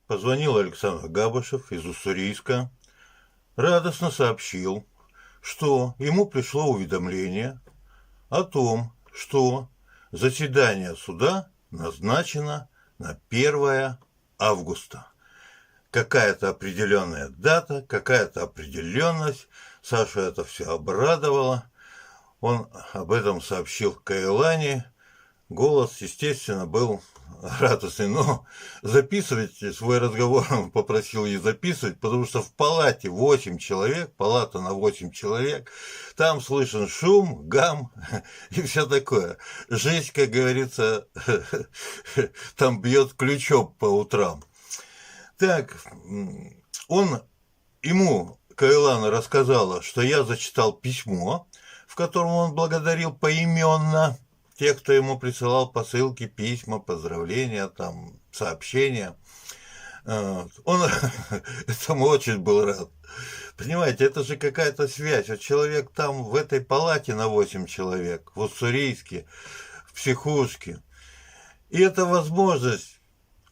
позвонил Александр Габышев из Уссурийска, радостно сообщил, что ему пришло уведомление о том, что заседание суда назначено на 1 августа. Какая-то определенная дата, какая-то определенность. Сашу это все обрадовало. Он об этом сообщил Каэлане. Голос, естественно, был радостный, но записывать свой разговор он попросил ей записывать, потому что в палате 8 человек, палата на 8 человек, там слышен шум, гам и все такое. Жесть, как говорится, там бьет ключом по утрам. Так, ему Каэлана рассказала, что я зачитал письмо, в котором он благодарил поименно тех, кто ему присылал посылки, письма, поздравления, там, сообщения. Он этому очень был рад. Понимаете, это же какая-то связь. Вот человек там в этой палате на 8 человек, в Уссурийске, в психушке. И это возможность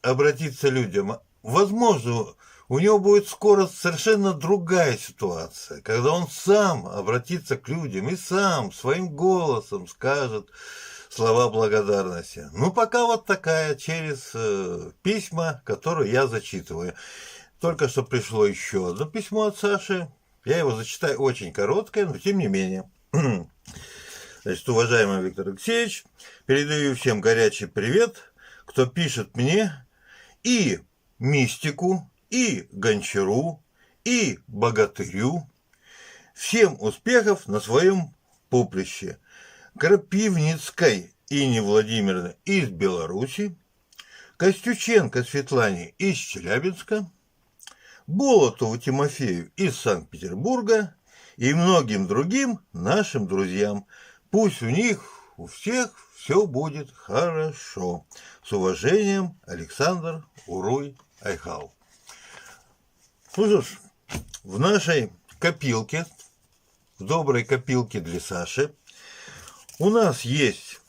обратиться к людям. Возможно, у него будет скоро совершенно другая ситуация, когда он сам обратится к людям и сам своим голосом скажет слова благодарности. Ну, пока вот такая, через письма, которые я зачитываю. Только что пришло еще одно письмо от Саши. Я его зачитаю, очень короткое, но тем не менее. Значит, уважаемый Виктор Алексеевич, передаю всем горячий привет, кто пишет мне и мистику, и гончару, и богатырю. Всем успехов на своем поприще. Крапивницкой Инне Владимировне из Беларуси, Костюченко Светлане из Челябинска, Болотову Тимофею из Санкт-Петербурга и многим другим нашим друзьям. Пусть у них, у всех все будет хорошо. С уважением, Александр Уруй Айхау. Ну что ж, в нашей копилке, в доброй копилке для Саши, у нас есть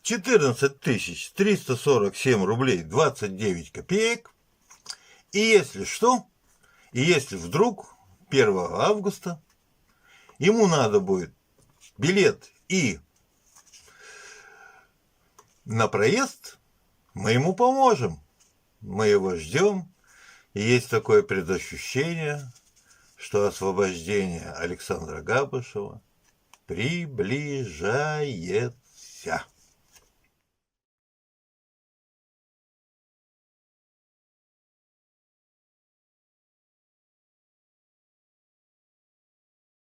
14 347 рублей 29 копеек. И если что, и если вдруг 1 августа ему надо будет билет и на проезд, мы ему поможем. Мы его ждем. И есть такое предощущение, что освобождение Александра Габышева приближается.